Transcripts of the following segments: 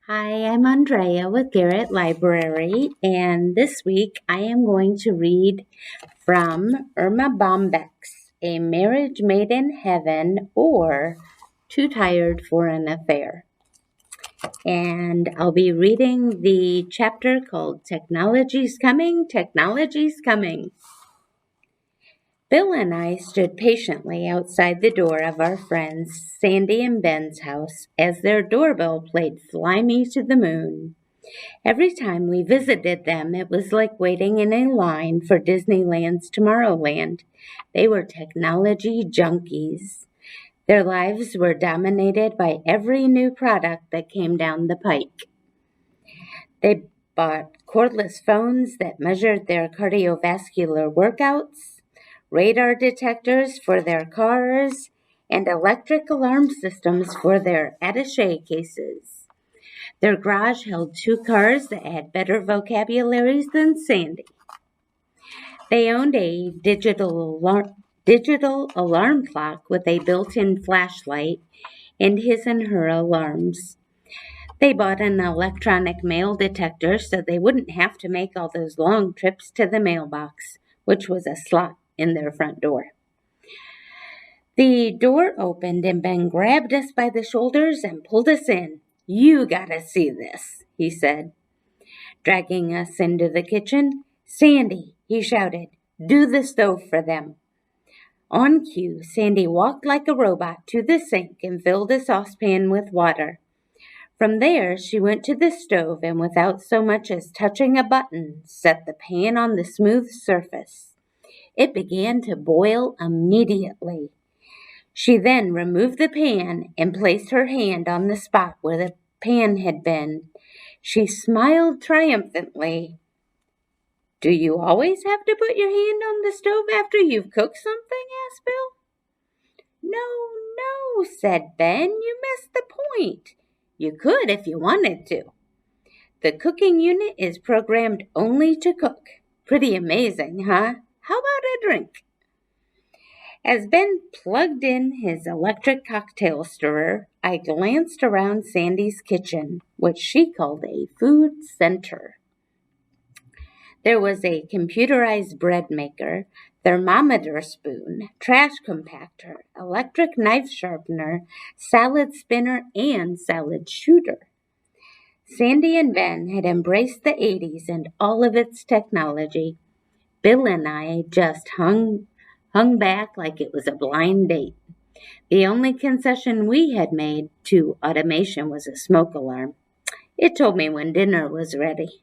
Hi, I'm Andrea with Garrett Library, and this week I am going to read from Erma Bombeck's A Marriage Made in Heaven or Too Tired for an Affair. And I'll be reading the chapter called Technology's Coming, Technology's Coming. Bill and I stood patiently outside the door of our friends Sandy and Ben's house as their doorbell played Fly Me to the Moon. Every time we visited them, it was like waiting in a line for Disneyland's Tomorrowland. They were technology junkies. Their lives were dominated by every new product that came down the pike. They bought cordless phones that measured their cardiovascular workouts, radar detectors for their cars, and electric alarm systems for their attache cases. Their garage held two cars that had better vocabularies than Sandy. They owned a digital alarm clock with a built-in flashlight and his and her alarms. They bought an electronic mail detector so they wouldn't have to make all those long trips to the mailbox, which was a slot in their front door. The door opened and Ben grabbed us by the shoulders and pulled us in. "You gotta see this," he said, dragging us into the kitchen. "Sandy," he shouted, "do the stove for them." On cue, Sandy walked like a robot to the sink and filled a saucepan with water. From there, she went to the stove and without so much as touching a button, set the pan on the smooth surface. It began to boil immediately. She then removed the pan and placed her hand on the spot where the pan had been. She smiled triumphantly. "Do you always have to put your hand on the stove after you've cooked something?" asked Bill. "No, no," said Ben. "You missed the point. You could if you wanted to. The cooking unit is programmed only to cook. Pretty amazing, huh? How about a drink?" As Ben plugged in his electric cocktail stirrer, I glanced around Sandy's kitchen, which she called a food center. There was a computerized bread maker, thermometer spoon, trash compactor, electric knife sharpener, salad spinner, and salad shooter. Sandy and Ben had embraced the 80s and all of its technology. Bill and I just hung back like it was a blind date. The only concession we had made to automation was a smoke alarm. It told me when dinner was ready.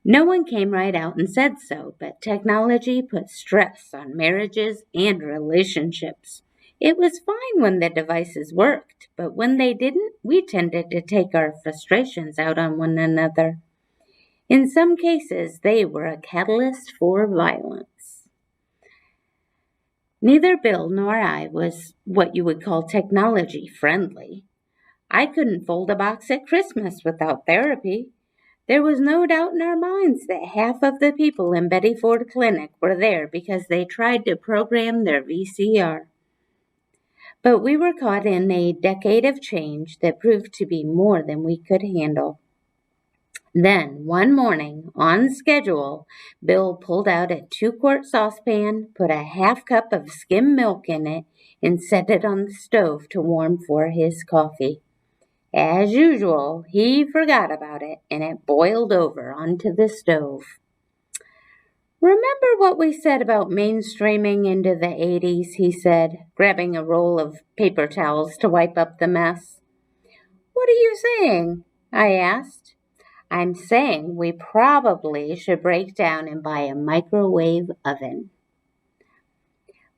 No one came right out and said so, but technology put stress on marriages and relationships. It was fine when the devices worked, but when they didn't, we tended to take our frustrations out on one another. In some cases, they were a catalyst for violence. Neither Bill nor I was what you would call technology friendly. I couldn't fold a box at Christmas without therapy. There was no doubt in our minds that half of the people in Betty Ford Clinic were there because they tried to program their VCR. But we were caught in a decade of change that proved to be more than we could handle. Then, one morning, on schedule, Bill pulled out a 2-quart saucepan, put a half cup of skim milk in it, and set it on the stove to warm for his coffee. As usual, he forgot about it, and it boiled over onto the stove. "Remember what we said about mainstreaming into the 80s, he said, grabbing a roll of paper towels to wipe up the mess. "What are you saying?" I asked. "I'm saying we probably should break down and buy a microwave oven."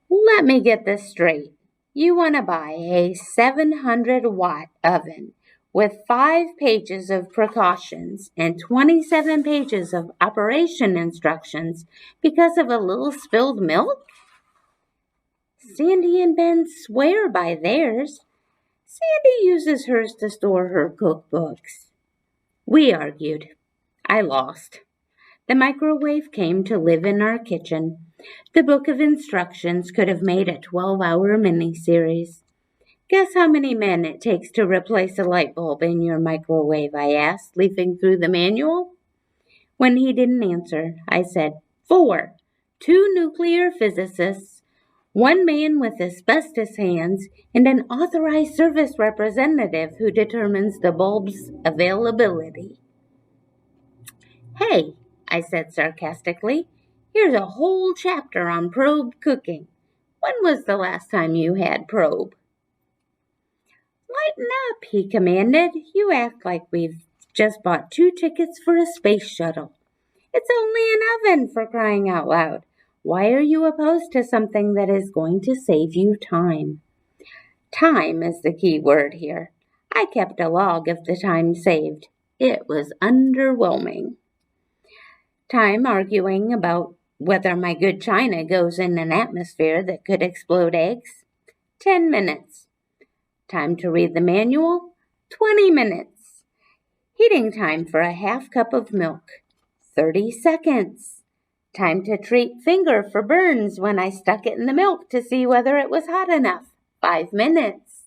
"Let me get this straight. You want to buy a 700-watt oven with 5 pages of precautions and 27 pages of operation instructions because of a little spilled milk?" "Sandy and Ben swear by theirs. Sandy uses hers to store her cookbooks." We argued. I lost. The microwave came to live in our kitchen. The book of instructions could have made a 12-hour miniseries. Guess how many men it takes to replace a light bulb in your microwave, I asked, leafing through the manual. When he didn't answer, I said, 4. 2 nuclear physicists, 1 man with asbestos hands, and an authorized service representative who determines the bulb's availability. Hey, I said sarcastically, here's a whole chapter on probe cooking. When was the last time you had probe? Lighten up, he commanded. You act like we've just bought 2 tickets for a space shuttle. It's only an oven, for crying out loud. Why are you opposed to something that is going to save you time? Time is the key word here. I kept a log of the time saved. It was underwhelming. Time arguing about whether my good china goes in an atmosphere that could explode eggs. 10 minutes. Time to read the manual. 20 minutes. Heating time for a half cup of milk. 30 seconds. Time to treat finger for burns when I stuck it in the milk to see whether it was hot enough. 5 minutes.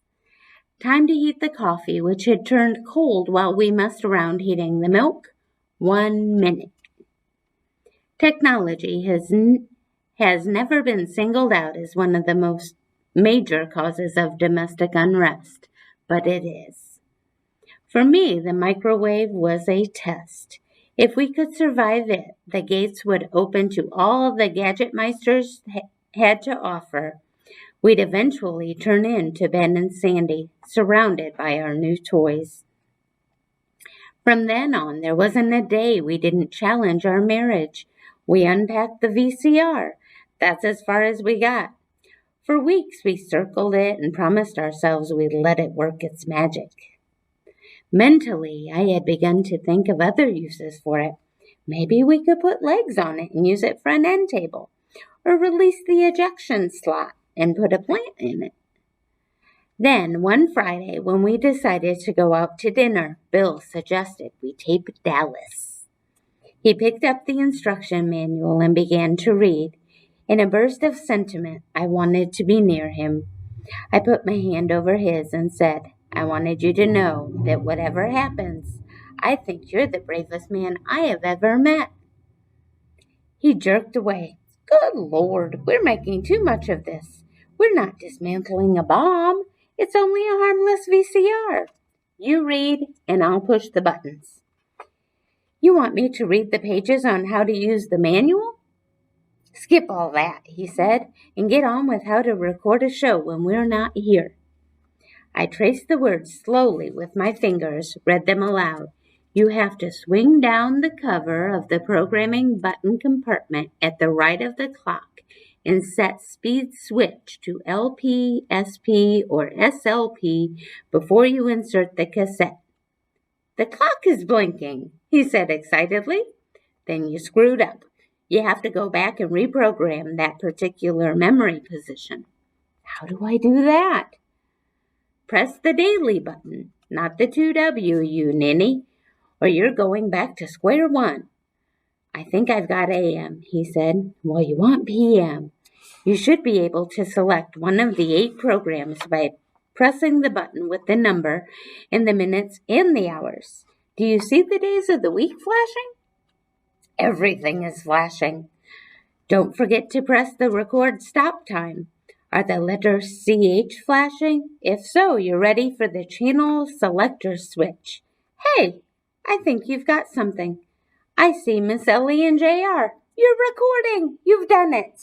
Time to heat the coffee, which had turned cold while we messed around heating the milk. 1 minute. Technology has never been singled out as one of the most major causes of domestic unrest, but it is. For me, the microwave was a test. If we could survive it, the gates would open to all the Gadgetmeisters had to offer. We'd eventually turn into Ben and Sandy, surrounded by our new toys. From then on, there wasn't a day we didn't challenge our marriage. We unpacked the VCR. That's as far as we got. For weeks, we circled it and promised ourselves we'd let it work its magic. Mentally, I had begun to think of other uses for it. Maybe we could put legs on it and use it for an end table, or release the ejection slot and put a plant in it. Then, one Friday, when we decided to go out to dinner, Bill suggested we tape Dallas. He picked up the instruction manual and began to read. In a burst of sentiment, I wanted to be near him. I put my hand over his and said, I wanted you to know that whatever happens, I think you're the bravest man I have ever met. He jerked away. Good Lord, we're making too much of this. We're not dismantling a bomb. It's only a harmless VCR. You read, and I'll push the buttons. You want me to read the pages on how to use the manual? Skip all that, he said, and get on with how to record a show when we're not here. I traced the words slowly with my fingers, read them aloud. You have to swing down the cover of the programming button compartment at the right of the clock and set speed switch to LP, SP, or SLP before you insert the cassette. The clock is blinking, he said excitedly. Then you screwed up. You have to go back and reprogram that particular memory position. How do I do that? Press the daily button, not the 2W, you ninny, or you're going back to square one. I think I've got AM, he said. Well, you want PM. You should be able to select one of the 8 programs by pressing the button with the number and the minutes and the hours. Do you see the days of the week flashing? Everything is flashing. Don't forget to press the record stop time. Are the letters CH flashing? If so, you're ready for the channel selector switch. Hey, I think you've got something. I see Miss Ellie and JR. You're recording. You've done it.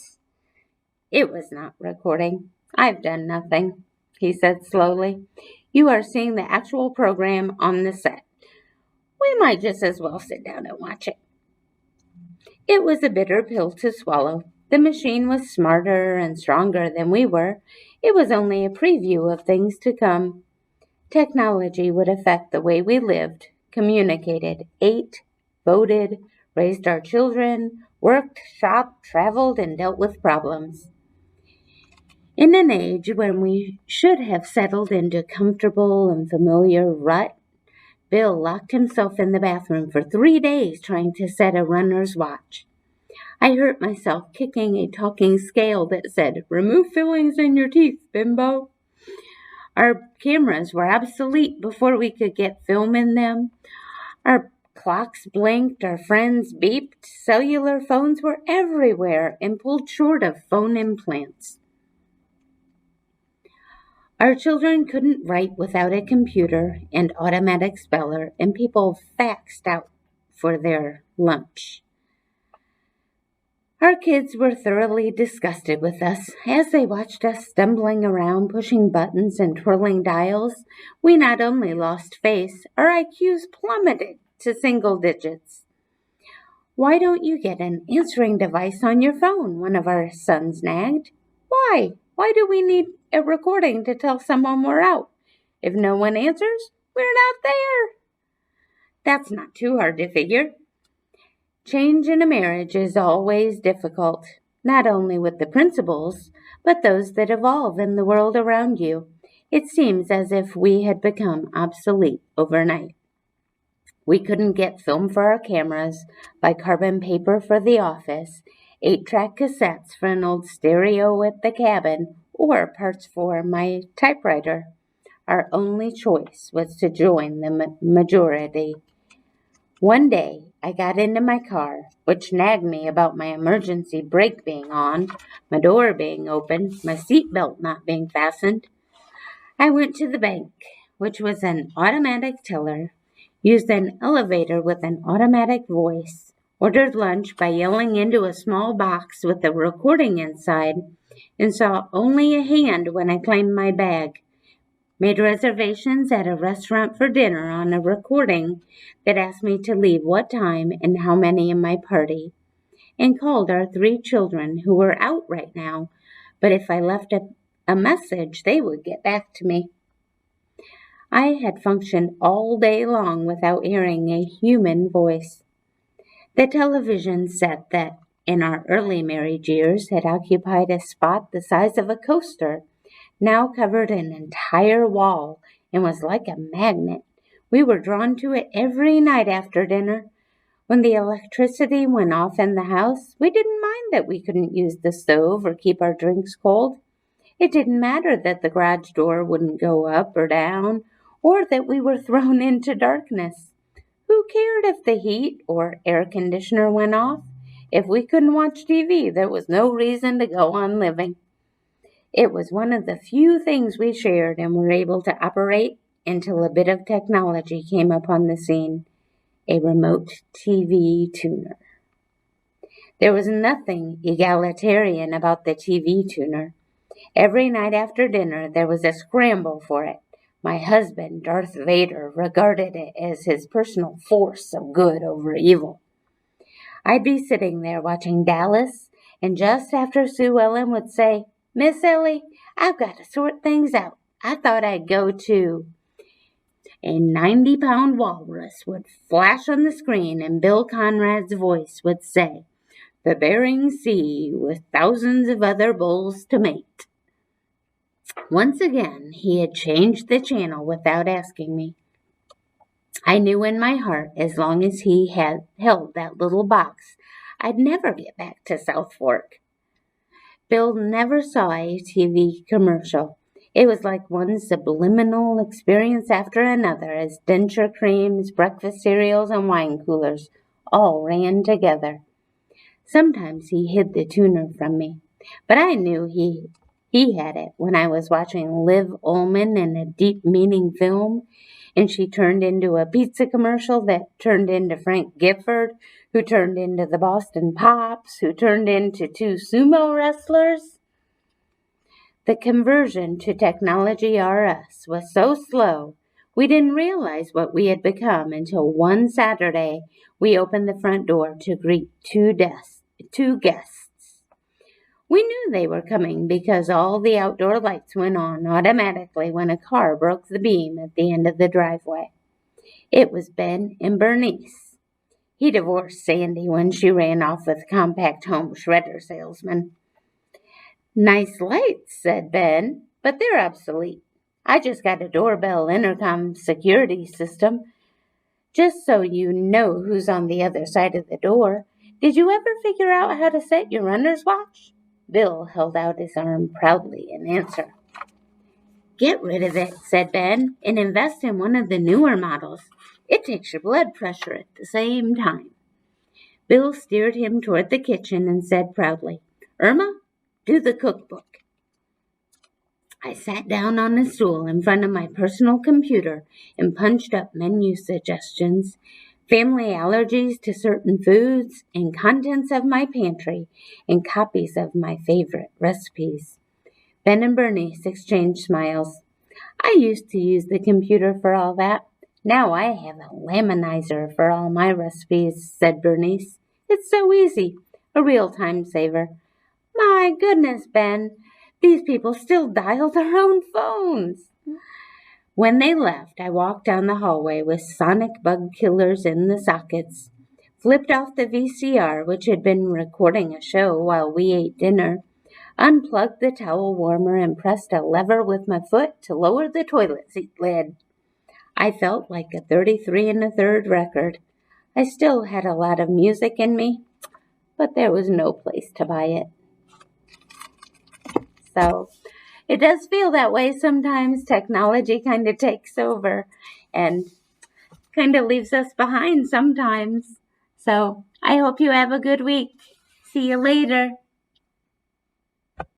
It was not recording. I've done nothing, he said slowly. You are seeing the actual program on the set. We might just as well sit down and watch it. It was a bitter pill to swallow. The machine was smarter and stronger than we were. It was only a preview of things to come. Technology would affect the way we lived, communicated, ate, voted, raised our children, worked, shopped, traveled, and dealt with problems. In an age when we should have settled into comfortable and familiar rut, Bill locked himself in the bathroom for 3 days trying to set a runner's watch. I hurt myself kicking a talking scale that said, Remove fillings in your teeth, bimbo. Our cameras were obsolete before we could get film in them. Our clocks blinked, our friends beeped, cellular phones were everywhere and pulled short of phone implants. Our children couldn't write without a computer and automatic speller, and people faxed out for their lunch. Our kids were thoroughly disgusted with us. As they watched us stumbling around, pushing buttons and twirling dials, we not only lost face, our IQs plummeted to single digits. "Why don't you get an answering device on your phone?" one of our sons nagged. "Why? Why do we need a recording to tell someone we're out? If no one answers, we're not there." That's not too hard to figure. Change in a marriage is always difficult, not only with the principles, but those that evolve in the world around you. It seems as if we had become obsolete overnight. We couldn't get film for our cameras, buy carbon paper for the office, 8-track cassettes for an old stereo at the cabin, or parts for my typewriter. Our only choice was to join the majority. One day, I got into my car, which nagged me about my emergency brake being on, my door being open, my seatbelt not being fastened. I went to the bank, which was an automatic teller, used an elevator with an automatic voice, ordered lunch by yelling into a small box with a recording inside, and saw only a hand when I claimed my bag. Made reservations at a restaurant for dinner on a recording that asked me to leave what time and how many in my party, and called our 3 children who were out right now, but if I left a message, they would get back to me. I had functioned all day long without hearing a human voice. The television set that, in our early marriage years, had occupied a spot the size of a coaster now covered an entire wall and was like a magnet. We were drawn to it every night after dinner. When the electricity went off in the house, we didn't mind that we couldn't use the stove or keep our drinks cold. It didn't matter that the garage door wouldn't go up or down, or that we were thrown into darkness. Who cared if the heat or air conditioner went off? If we couldn't watch TV, there was no reason to go on living. It was one of the few things we shared and were able to operate until a bit of technology came upon the scene, a remote TV tuner. There was nothing egalitarian about the TV tuner. Every night after dinner there was a scramble for it. My husband, Darth Vader, regarded it as his personal force of good over evil. I'd be sitting there watching Dallas, and just after Sue Ellen would say, "Miss Ellie, I've got to sort things out. I thought I'd go to," a 90-pound walrus would flash on the screen and Bill Conrad's voice would say, "The Bering Sea with thousands of other bulls to mate." Once again, he had changed the channel without asking me. I knew in my heart, as long as he had held that little box, I'd never get back to South Fork. Bill never saw a TV commercial. It was like one subliminal experience after another as denture creams, breakfast cereals, and wine coolers all ran together. Sometimes he hid the tuner from me, but I knew he had it when I was watching Liv Ullmann in a deep-meaning film, and she turned into a pizza commercial that turned into Frank Gifford, who turned into the Boston Pops, who turned into 2 sumo wrestlers. The conversion to technology RS was so slow, we didn't realize what we had become until one Saturday we opened the front door to greet two guests. We knew they were coming because all the outdoor lights went on automatically when a car broke the beam at the end of the driveway. It was Ben and Bernice. He divorced Sandy when she ran off with a compact home shredder salesman. "Nice lights," said Ben, "but they're obsolete. I just got a doorbell intercom security system. Just so you know who's on the other side of the door. Did you ever figure out how to set your runner's watch?" Bill held out his arm proudly in answer. Get rid of it, said Ben, and invest in one of the newer models. It takes your blood pressure at the same time. Bill steered him toward the kitchen and said proudly, Irma, do the cookbook. I sat down on a stool in front of my personal computer and punched up menu suggestions, family allergies to certain foods, and contents of my pantry, and copies of my favorite recipes. Ben and Bernice exchanged smiles. I used to use the computer for all that. Now I have a laminizer for all my recipes, said Bernice. It's so easy, a real time saver. My goodness, Ben, these people still dial their own phones. When they left, I walked down the hallway with sonic bug killers in the sockets, flipped off the VCR, which had been recording a show while we ate dinner, unplugged the towel warmer, and pressed a lever with my foot to lower the toilet seat lid. I felt like a 33 1/3 record. I still had a lot of music in me, but there was no place to buy it. So it does feel that way sometimes. Technology kind of takes over and kind of leaves us behind sometimes. So I hope you have a good week. See you later.